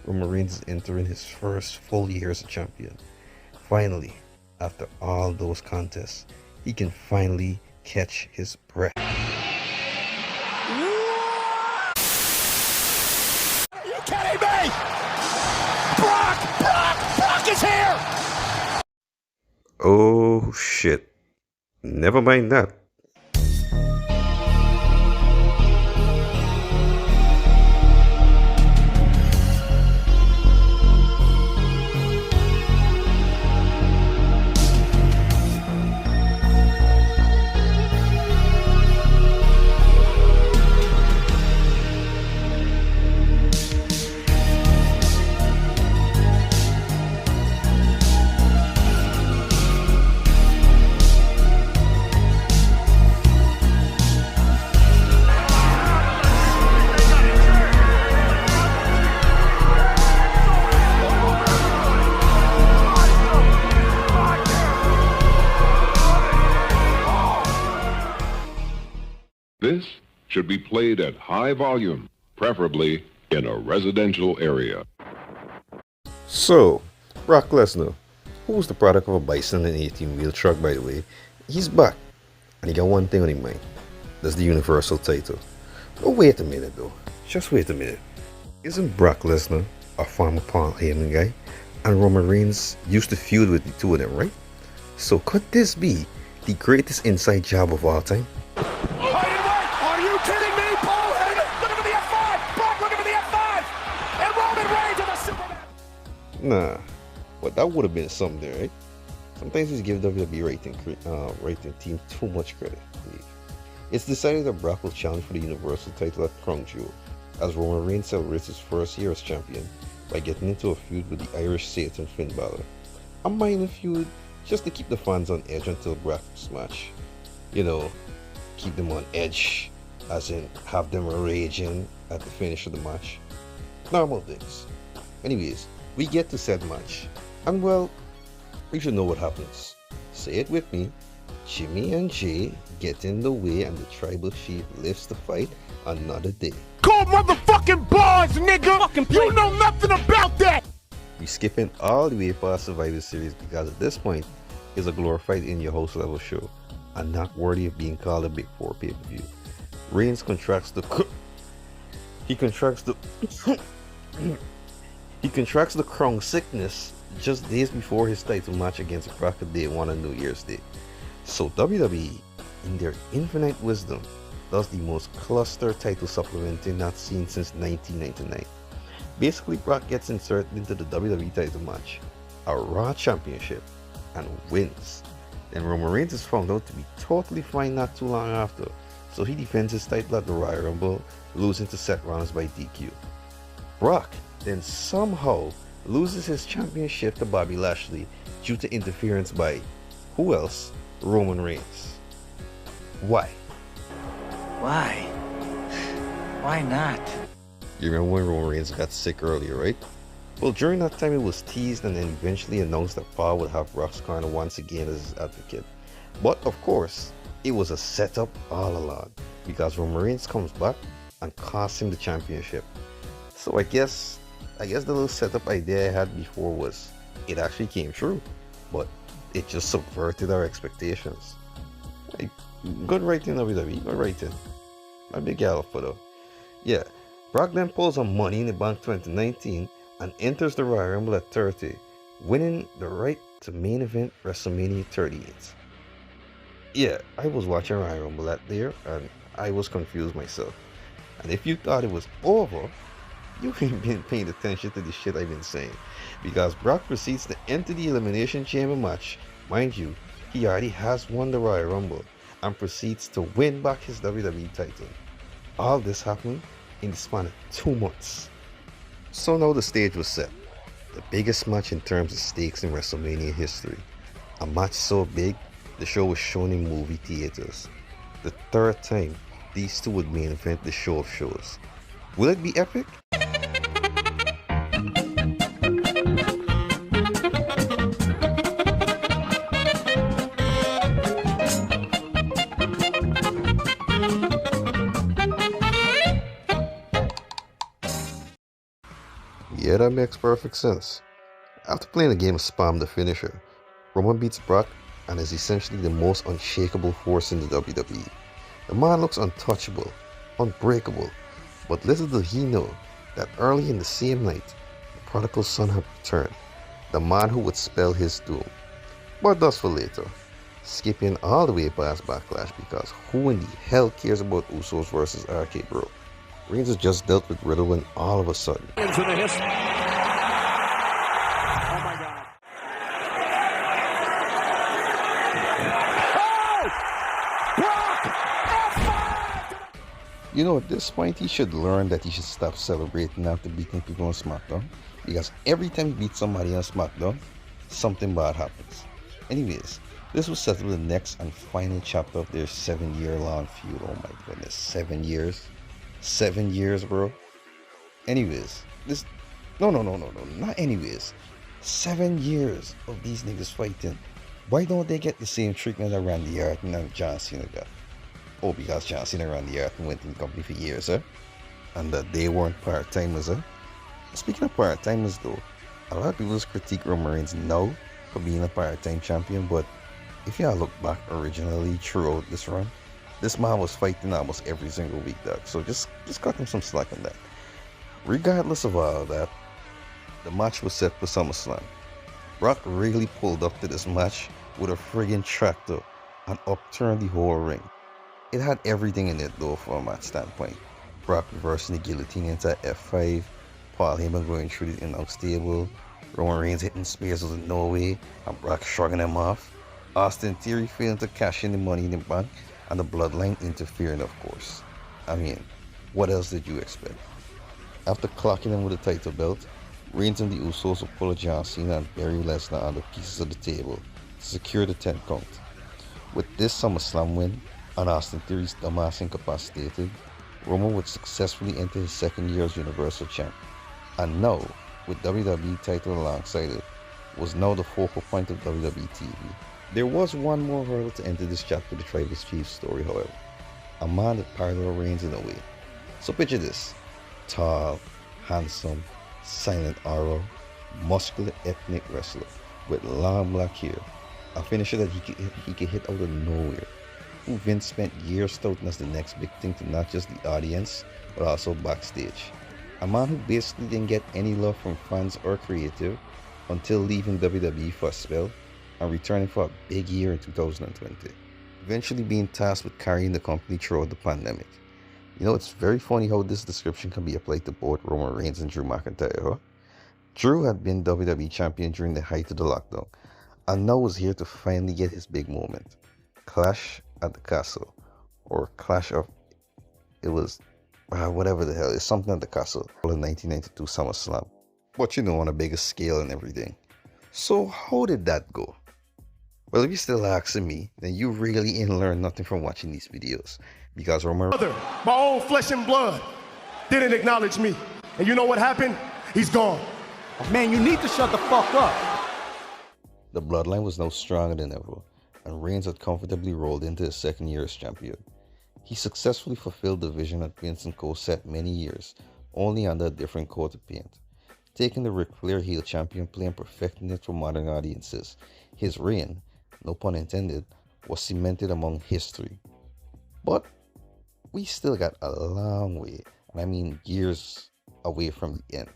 Roman Reigns is entering his first full year as a champion. Finally, after all those contests, he can finally catch his breath. Are you kidding me? Brock is here! Oh shit. Never mind that. This should be played at high volume, preferably in a residential area. So, Brock Lesnar, who was the product of a bison and 18-wheel truck, by the way, he's back. And he got one thing on his mind. That's the Universal title. But wait a minute though. Just wait a minute. Isn't Brock Lesnar a former Paul Heyman guy? And Roman Reigns used to feud with the two of them, right? So could this be the greatest inside job of all time? Are you kidding me, Paul Heyman? Look at the F5! Brock, look at the F5! And Roman Reigns is a Superman! Nah, but that would have been something there, right? Sometimes we give WWE rating team too much credit. It's decided that Brock will challenge for the Universal title at Crown Jewel, as Roman Reigns celebrates his first year as champion by getting into a feud with the Irish Satan Finn Balor. A minor feud just to keep the fans on edge until Brock's match. You know, keep them on edge, as in have them raging at the finish of the match. Normal things. Anyways, we get to said match, and well, you should know what happens. Say it with me. Jimmy and Jay get in the way and the tribal chief lifts the fight another day. Call motherfucking bars, nigga! You know nothing about that! We skipping all the way past Survivor Series because at this point, it's a glorified in your house level show and not worthy of being called a Big Four pay-per-view. Reigns contracts the he contracts the crown sickness just days before his title match against Brock Day one on New Year's Day. So WWE, in their infinite wisdom, does the most cluster title supplementing not seen since 1999. Basically, Brock gets inserted into the WWE title match, a Raw Championship, and wins. Then Roman Reigns is found out to be totally fine not too long after, so he defends his title at the Royal Rumble, losing to Seth Rollins by DQ. Brock then somehow loses his championship to Bobby Lashley due to interference by, who else? Roman Reigns. Why? Why? Why not? You remember when Roman Reigns got sick earlier, right? Well, during that time it was teased and then eventually announced that Paul would have Brock's corner once again as his advocate. But of course, it was a setup all along because Roman Reigns comes back and costs him the championship. So I guess the little setup idea I had before was, it actually came true, but it just subverted our expectations. Like, good writing, WWE, good writing. A big gal for though. Yeah, Brock then pulls on Money in the Bank 2019 and enters the Royal Rumble at 30, winning the right to main event WrestleMania 38. Yeah, I was watching Royal Rumble that year and I was confused myself. And if you thought it was over, you ain't been paying attention to the shit I've been saying. Because Brock proceeds to enter the Elimination Chamber match. Mind you, he already has won the Royal Rumble and proceeds to win back his WWE title. All this happened in the span of 2 months. So now the stage was set. The biggest match in terms of stakes in WrestleMania history. A match so big, the show was shown in movie theaters. The third time these two would main event the show of shows. Will it be epic? Yeah, that makes perfect sense. After playing a game of Spam the Finisher, Roman beats Brock and is essentially the most unshakable force in the WWE. The man looks untouchable, unbreakable, but little did he know that early in the same night, the prodigal son had returned, the man who would spell his doom. But that's for later. Skipping all the way past Backlash because who in the hell cares about Usos versus RK Bro? Reigns has just dealt with Riddle when all of a sudden Into the history. Oh my God. Oh! Brock! You know, at this point, he should learn that he should stop celebrating after beating people on SmackDown. Because every time he beats somebody on SmackDown, something bad happens. Anyways, this was set up the next and final chapter of their 7-year-long feud. Oh my goodness, 7 years? 7 years, bro? Anyways, this... No, not anyways. 7 years of these niggas fighting. Why don't they get the same treatment that Randy Orton and John Cena got? Oh, because John Cena and Randy Orton went in the company for years, eh? And that they weren't part-timers, eh? Speaking of part-timers though, a lot of people critique Roman Reigns now for being a part-time champion, but if y'all look back originally throughout this run, this man was fighting almost every single week, dog. So just cut him some slack on that. Regardless of all that, the match was set for SummerSlam. Brock really pulled up to this match with a friggin' tractor and upturned the whole ring. It had everything in it though from a match standpoint. Brock reversing the guillotine into F5, Paul Heyman going through the announce table, Roman Reigns hitting spears out of nowhere, and Brock shrugging them off, Austin Theory failing to cash in the Money in the Bank, and the Bloodline interfering, of course. I mean, what else did you expect? After clocking him with a title belt, Reigns and the Usos will pull a John Cena and bury Lesnar on the pieces of the table to secure the 10 count. With this SummerSlam win, and Austin Theory's dumbass incapacitated, Roman would successfully enter his second year as Universal Champ. And now, with WWE title alongside it, was now the focal point of WWE TV. There was one more hurdle to enter this chapter of the Tribal Chief story, however. A man that parallel Reigns in a way. So picture this: tall, handsome, silent aura, muscular ethnic wrestler with long black hair, a finisher that he could hit out of nowhere, who Vince spent years touting as the next big thing to not just the audience, but also backstage. A man who basically didn't get any love from fans or creative until leaving WWE for a spell and returning for a big year in 2020, eventually being tasked with carrying the company throughout the pandemic. You know, it's very funny how this description can be applied to both Roman Reigns and Drew McIntyre, huh? Drew had been WWE champion during the height of the lockdown, and now was here to finally get his big moment. Clash at the Castle, or Clash of... it was... whatever the hell, it's something at the Castle in 1992 SummerSlam. But you know, on a bigger scale and everything. So how did that go? Well, if you're still asking me, then you really ain't learned nothing from watching these videos. Because Roman... my own flesh and blood, didn't acknowledge me. And you know what happened? He's gone. Man, you need to shut the fuck up. The bloodline was now stronger than ever, and Reigns had comfortably rolled into his second year as champion. He successfully fulfilled the vision that Vince and Co. set many years, only under a different coat of paint. Taking the Ric Flair heel champion play and perfecting it for modern audiences, his reign, no pun intended, was cemented among history. But we still got a long way, and I mean years away from the end.